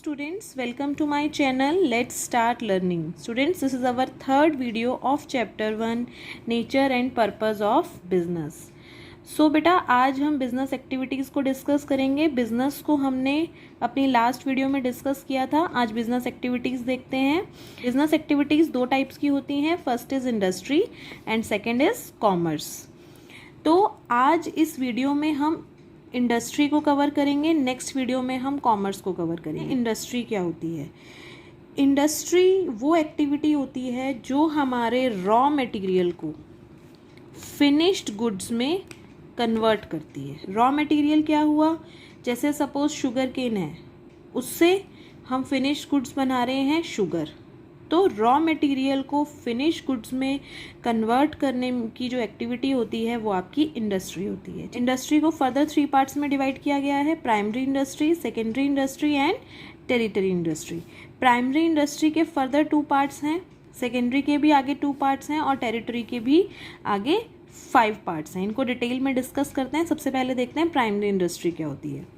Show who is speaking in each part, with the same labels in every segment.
Speaker 1: students, welcome to my channel. Let's start learning. Students, this is our third video of chapter 1 nature and purpose of business. So बेटा आज हम business activities को discuss करेंगे. Business को हमने अपनी last video में discuss किया था. आज बिजनेस एक्टिविटीज़ देखते हैं. बिजनेस एक्टिविटीज़ दो टाइप्स की होती हैं. First is industry and second is commerce. तो आज इस वीडियो में हम इंडस्ट्री को कवर करेंगे. नेक्स्ट वीडियो में हम कॉमर्स को कवर करेंगे. इंडस्ट्री क्या होती है? इंडस्ट्री वो एक्टिविटी होती है जो हमारे रॉ मटेरियल को फिनिश्ड गुड्स में कन्वर्ट करती है. रॉ मटेरियल क्या हुआ? जैसे सपोज शुगर केन है, उससे हम फिनिश्ड गुड्स बना रहे हैं शुगर. तो रॉ मटेरियल को फिनिश गुड्स में कन्वर्ट करने की जो एक्टिविटी होती है वो आपकी इंडस्ट्री होती है. इंडस्ट्री को फर्दर 3 पार्ट्स में डिवाइड किया गया है. Primary industry, secondary industry and territory industry. Primary industry के फर्दर 2 पार्ट्स हैं, सेकेंडरी के भी आगे 2 पार्ट्स हैं और टेरिटरी के भी आगे 5 पार्ट्स हैं. इनको डिटेल में डिस्कस करते हैं. सबसे पहले देखते हैं प्राइमरी इंडस्ट्री क्या होती है.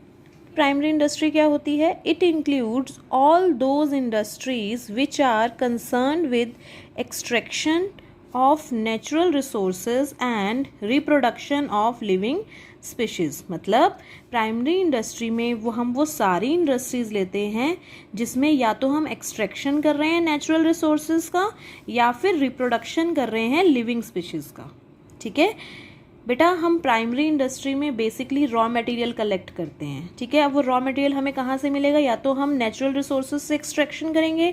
Speaker 1: प्राइमरी इंडस्ट्री क्या होती है? It includes all those industries which are concerned with extraction of natural resources and reproduction of living species. मतलब प्राइमरी इंडस्ट्री में वो सारी इंडस्ट्रीज़ लेते हैं जिसमें या तो हम एक्सट्रैक्शन कर रहे हैं नेचुरल रिसोर्सेज का या फिर रिप्रोडक्शन कर रहे हैं लिविंग स्पीशीज़ का. ठीक है बेटा, हम प्राइमरी इंडस्ट्री में बेसिकली रॉ मटेरियल कलेक्ट करते हैं. ठीक है, अब वो रॉ मटेरियल हमें कहाँ से मिलेगा? या तो हम नेचुरल रिसोर्सेज से एक्सट्रैक्शन करेंगे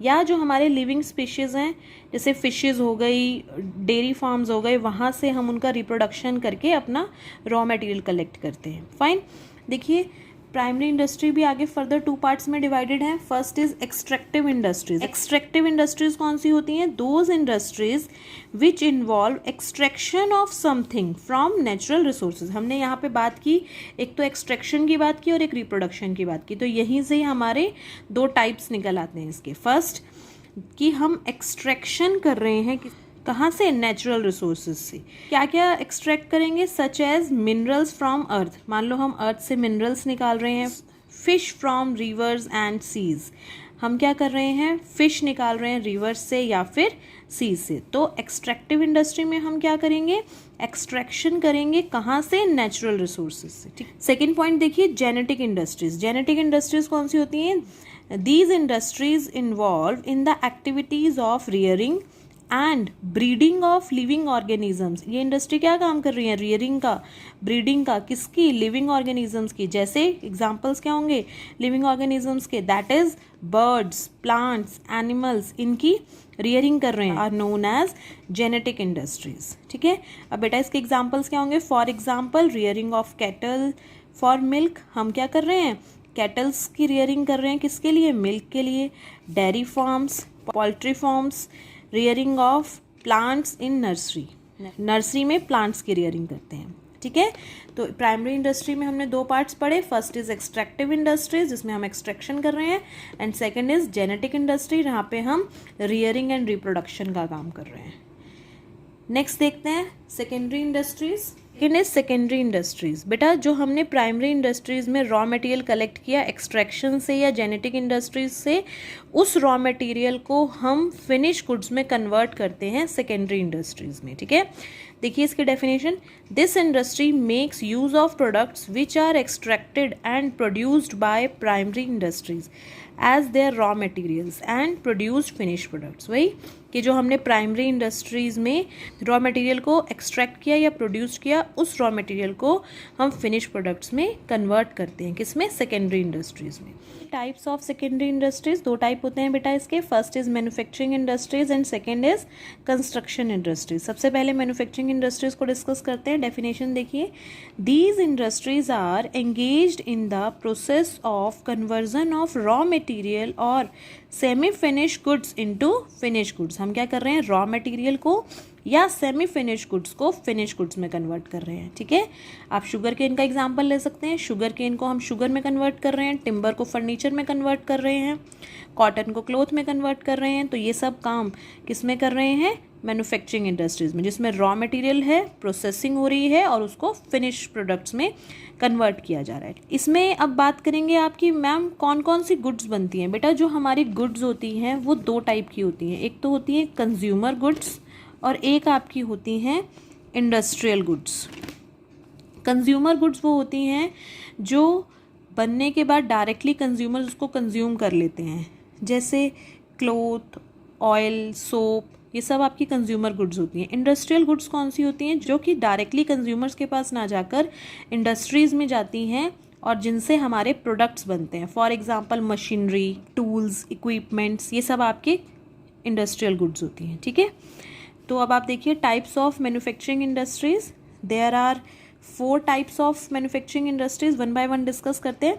Speaker 1: या जो हमारे लिविंग स्पीशीज़ हैं जैसे फिशेज़ हो गई, डेयरी फार्म्स हो गए, वहाँ से हम उनका रिप्रोडक्शन करके अपना रॉ मटेरियल कलेक्ट करते हैं. फाइन. देखिए प्राइमरी इंडस्ट्री भी आगे फर्दर 2 पार्ट्स में डिवाइडेड है. First is extractive industries. Extractive industries कौन सी होती हैं? Those industries which involve extraction of something from natural resources. हमने यहाँ पे बात की, एक तो एक्सट्रैक्शन की बात की और एक रिप्रोडक्शन की बात की. तो यहीं से ही हमारे 2 टाइप्स निकल आते हैं इसके. फर्स्ट कि हम एक्सट्रैक्शन कर रहे हैं कहाँ से? नेचुरल रिसोर्सेज से. क्या क्या एक्सट्रैक्ट करेंगे? Such as minerals from earth. मान लो हम अर्थ से मिनरल्स निकाल रहे हैं. Fish from rivers and seas. हम क्या कर रहे हैं? फिश निकाल रहे हैं रिवर्स से या फिर सीज से. तो एक्सट्रैक्टिव इंडस्ट्री में हम क्या करेंगे? एक्सट्रैक्शन करेंगे कहाँ से? नेचुरल रिसोर्सेज से. ठीक. सेकेंड पॉइंट देखिए, जेनेटिक इंडस्ट्रीज. जेनेटिक इंडस्ट्रीज कौन सी होती हैं? These industries involve in the activities of rearing and breeding of living organisms. ये इंडस्ट्री क्या काम कर रही है? रियरिंग का, ब्रीडिंग का. किसकी? लिविंग ऑर्गेनिजम्स की. जैसे एग्जांपल्स क्या होंगे लिविंग ऑर्गेनिजम्स के? That is birds, plants, animals. इनकी रियरिंग कर रहे हैं, are known as genetic industries. ठीक है. अब बेटा इसके एग्जाम्पल्स क्या होंगे? For example rearing of cattle for milk. हम क्या कर रहे हैं? कैटल्स की रियरिंग कर रहे हैं. किसके लिए? मिल्क के लिए. Dairy farms, poultry farms. Rearing of plants in nursery. Nursery में प्लांट्स की रियरिंग करते हैं. ठीक है. तो प्राइमरी इंडस्ट्री में हमने 2 पार्ट्स पढ़े. फर्स्ट इज एक्सट्रैक्टिव इंडस्ट्रीज जिसमें हम एक्सट्रैक्शन कर रहे हैं and second is genetic industry जहाँ पे हम रियरिंग एंड रिप्रोडक्शन का काम कर रहे हैं. नेक्स्ट देखते हैं secondary industries. Second is secondary industries. बेटा जो हमने प्राइमरी इंडस्ट्रीज में रॉ मटेरियल कलेक्ट किया एक्सट्रैक्शन से या जेनेटिक इंडस्ट्रीज से, उस रॉ मटेरियल को हम फिनिश गुड्स में कन्वर्ट करते हैं सेकेंडरी इंडस्ट्रीज में. ठीक है. देखिए इसकी definition. This industry makes use of products which are extracted and produced by primary industries as their raw materials and produced finish products. वही कि जो हमने प्राइमरी इंडस्ट्रीज़ में रॉ मटेरियल को एक्सट्रैक्ट किया या प्रोड्यूस किया, उस रॉ मटेरियल को हम फिनिश प्रोडक्ट्स में कन्वर्ट करते हैं. किसमें? सेकेंडरी इंडस्ट्रीज़ में. Types of secondary industries 2 type होते हैं बेटा इसके. First is manufacturing industries and second is construction industries. सबसे पहले मैन्युफैक्चरिंग इंडस्ट्रीज़ को डिस्कस करते हैं. डेफिनेशन देखिए. These industries are engaged in the process of conversion of raw material और semi finish goods into finish goods. हम क्या कर रहे हैं? रॉ मटेरियल को या सेमी फिनिश गुड्स को फिनिश गुड्स में कन्वर्ट कर रहे हैं. ठीक है. आप शुगर केन का एग्जांपल ले सकते हैं. शुगर केन को हम शुगर में कन्वर्ट कर रहे हैं, टिम्बर को फर्नीचर में कन्वर्ट कर रहे हैं, कॉटन को क्लोथ में कन्वर्ट कर रहे हैं. तो ये सब काम किस में कर रहे हैं? मैन्युफैक्चरिंग इंडस्ट्रीज में, जिसमें रॉ मटेरियल है, प्रोसेसिंग हो रही है और उसको फिनिश प्रोडक्ट्स में कन्वर्ट किया जा रहा है। इसमें अब बात करेंगे आपकी मैम कौन कौन सी गुड्स बनती हैं। बेटा जो हमारी गुड्स होती हैं वो दो टाइप की होती हैं, एक तो होती है कंज्यूमर गुड्स और एक आपकी होती हैं इंडस्ट्रियल गुड्स। कंज्यूमर गुड्स वो होती हैं जो बनने के बाद डायरेक्टली कंज्यूमर्स उसको कंज्यूम कर लेते हैं, जैसे क्लोथ, ऑयल, सोप, ये सब आपकी कंज्यूमर गुड्स होती हैं। इंडस्ट्रियल गुड्स कौन सी होती हैं, जो कि डायरेक्टली कंज्यूमर्स के पास ना जाकर इंडस्ट्रीज़ में जाती हैं और जिनसे हमारे प्रोडक्ट्स बनते हैं। For example machinery, tools, equipments, ये सब आपके इंडस्ट्रियल गुड्स होती हैं। ठीक है, तो अब आप देखिए types of manufacturing industries. There are 4 types of manufacturing industries, one by one discuss करते हैं।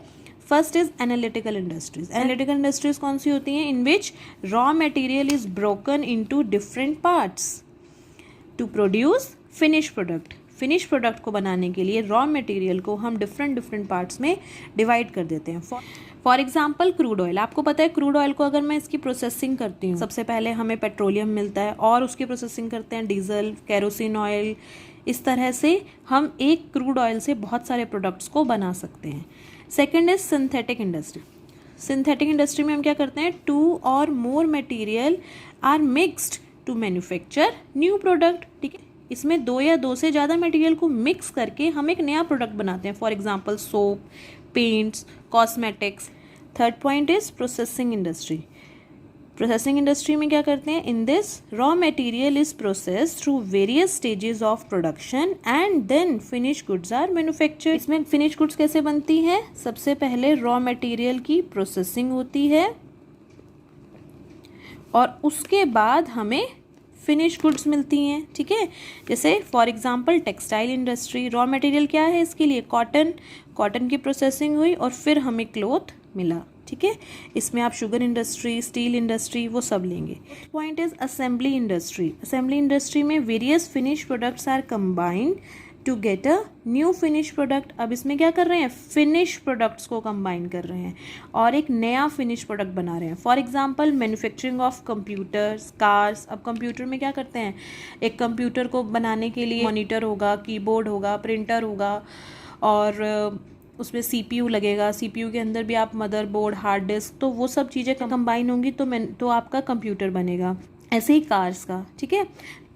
Speaker 1: First is analytical industries. Analytical industries कौन सी होती हैं, in which raw material is broken into different parts to produce finish product. Finish product को बनाने के लिए रॉ मटेरियल को हम डिफरेंट पार्ट्स में डिवाइड कर देते हैं। फॉर एग्जाम्पल क्रूड ऑयल, आपको पता है क्रूड ऑयल को अगर मैं इसकी प्रोसेसिंग करती हूँ, सबसे पहले हमें पेट्रोलियम मिलता है और उसकी प्रोसेसिंग करते हैं डीजल, केरोसिन ऑयल। इस तरह से हम एक क्रूड ऑयल से बहुत सारे प्रोडक्ट्स को बना सकते हैं। Second is synthetic industry. Synthetic industry में हम क्या करते हैं, 2 और more material are mixed to manufacture new product. ठीक है, इसमें 2 या 2 से ज़्यादा मटेरियल को मिक्स करके हम एक नया प्रोडक्ट बनाते हैं। For example soap, paints, cosmetics. Third point is processing industry. Processing industry में क्या करते हैं, in this raw material is processed through various stages of production and then finish goods are manufactured. इसमें फिनिश गुड्स कैसे बनती हैं, सबसे पहले रॉ मटेरियल की प्रोसेसिंग होती है और उसके बाद हमें फिनिश गुड्स मिलती हैं। ठीक है, जैसे for example textile industry, raw material क्या है इसके लिए, कॉटन की प्रोसेसिंग हुई और फिर हमें क्लॉथ मिला। ठीक है, इसमें आप शुगर इंडस्ट्री, स्टील इंडस्ट्री, वो सब लेंगे। Point is assembly industry. Assembly industry में various finish products are combined to get a new finish product. अब इसमें क्या कर रहे हैं, फिनिश प्रोडक्ट्स को कंबाइन कर रहे हैं और एक नया फिनिश प्रोडक्ट बना रहे हैं। For example manufacturing of computers, cars. अब कंप्यूटर में क्या करते हैं, एक कंप्यूटर को बनाने के लिए मॉनिटर होगा, कीबोर्ड होगा, प्रिंटर होगा और उसमें सीपीयू लगेगा। सीपीयू के अंदर भी आप मदरबोर्ड, हार्ड डिस्क, तो वो सब चीज़ें कंबाइन होंगी तो आपका कंप्यूटर बनेगा। ऐसे ही कार्स का। ठीक है,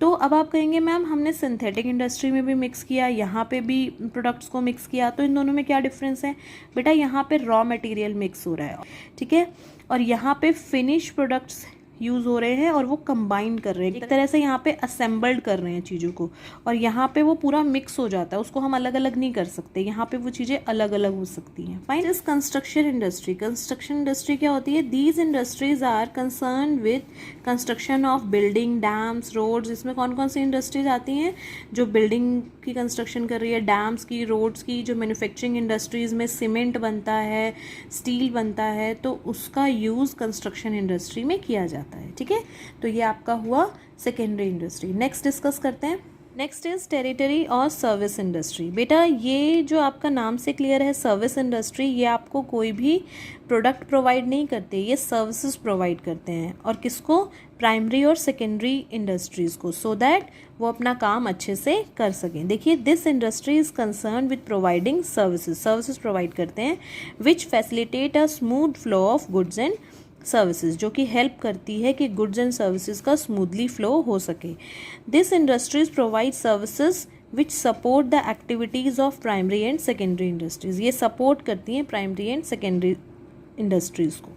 Speaker 1: तो अब आप कहेंगे मैम हमने सिंथेटिक इंडस्ट्री में भी मिक्स किया, यहाँ पे भी प्रोडक्ट्स को मिक्स किया, तो इन दोनों में क्या डिफरेंस है। बेटा यहाँ पे रॉ मटेरियल मिक्स हो रहा है, ठीक है, और यहाँ पे फिनिश प्रोडक्ट्स यूज़ हो रहे हैं और वो कंबाइन कर रहे हैं, एक तरह से यहाँ पे असेंबल्ड कर रहे हैं चीज़ों को, और यहाँ पे वो पूरा मिक्स हो जाता है, उसको हम अलग अलग नहीं कर सकते, यहाँ पे वो चीज़ें अलग अलग हो सकती हैं। फाइन। इस कंस्ट्रक्शन इंडस्ट्री। कंस्ट्रक्शन इंडस्ट्री क्या होती है, these industries are concern with construction of building, dams, roads. इसमें कौन कौन सी इंडस्ट्रीज आती हैं, जो बिल्डिंग की कंस्ट्रक्शन कर रही है, डैम्स की, रोड्स की। जो मैन्युफैक्चरिंग इंडस्ट्रीज़ में सीमेंट बनता है, स्टील बनता है, तो उसका यूज़ कंस्ट्रक्शन इंडस्ट्री में किया जाता है। ठीक है, तो ये आपका हुआ सेकेंडरी इंडस्ट्री। नेक्स्ट डिस्कस करते हैं। नेक्स्ट इज टेरिटरी और सर्विस इंडस्ट्री। बेटा ये जो आपका नाम से क्लियर है, सर्विस इंडस्ट्री, ये आपको कोई भी प्रोडक्ट प्रोवाइड नहीं करते, ये सर्विसेज प्रोवाइड करते हैं। और किसको, प्राइमरी और सेकेंडरी इंडस्ट्रीज़ को, सो दैट वो अपना काम अच्छे से कर सकें। देखिए, this industry is concern with providing services provide करते हैं which facilitate a smooth flow of goods and services, जो कि हेल्प करती है कि गुड्स एंड सर्विसेज का स्मूथली फ्लो हो सके। This industries provide services which support the activities of primary and secondary industries. ये सपोर्ट करती हैं प्राइमरी एंड सेकेंडरी इंडस्ट्रीज़ को।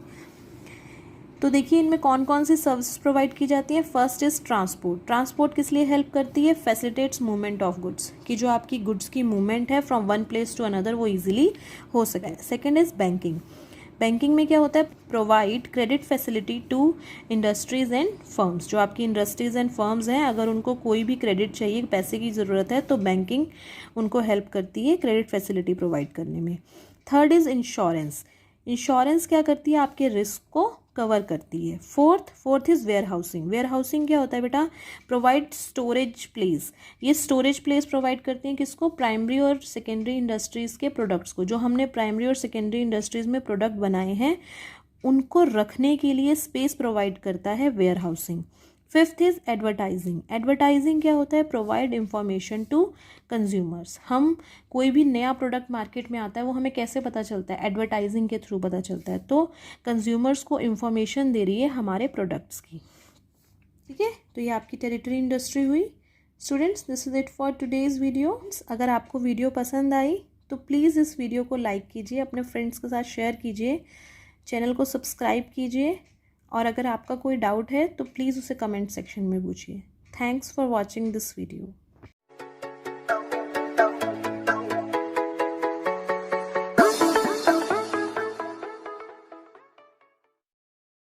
Speaker 1: तो देखिए इनमें कौन कौन सी सर्विसेज प्रोवाइड की जाती हैं। First is transport. ट्रांसपोर्ट किस लिए हेल्प करती है, फैसिलिटेट्स मूवमेंट ऑफ गुड्स, कि जो आपकी गुड्स की मूवमेंट है from one place to another वो ईजिली हो सके। Second is banking. बैंकिंग में क्या होता है, provide credit facility to industries and firms. जो आपकी इंडस्ट्रीज़ एंड फर्म्स हैं, अगर उनको कोई भी क्रेडिट चाहिए, पैसे की ज़रूरत है, तो बैंकिंग उनको हेल्प करती है क्रेडिट फैसिलिटी प्रोवाइड करने में। Third is insurance. इंश्योरेंस क्या करती है, आपके रिस्क को कवर करती है। Fourth is warehousing. Warehousing क्या होता है बेटा, प्रोवाइड स्टोरेज प्लेस। ये स्टोरेज प्लेस प्रोवाइड करती हैं किसको, प्राइमरी और सेकेंडरी इंडस्ट्रीज़ के प्रोडक्ट्स को। जो हमने प्राइमरी और सेकेंडरी इंडस्ट्रीज़ में प्रोडक्ट बनाए हैं उनको रखने के लिए स्पेस प्रोवाइड करता है warehousing. Fifth is advertising. Advertising क्या होता है? Provide information to consumers. हम कोई भी नया प्रोडक्ट मार्केट में आता है वो हमें कैसे पता चलता है? एडवर्टाइजिंग के थ्रू पता चलता है। तो कंज्यूमर्स को इंफॉर्मेशन दे रही है हमारे प्रोडक्ट्स की। ठीक है, तो ये आपकी टेरिटरी इंडस्ट्री हुई। Students, this is it for today's video. अगर आपको वीडियो पसंद आई तो प्लीज़ इस वीडियो को लाइक कीजिए, अपने फ्रेंड्स के साथ शेयर कीजिए, चैनल को सब्सक्राइब कीजिए, और अगर आपका कोई डाउट है तो प्लीज़ उसे कमेंट सेक्शन में पूछिए। Thanks for watching this video.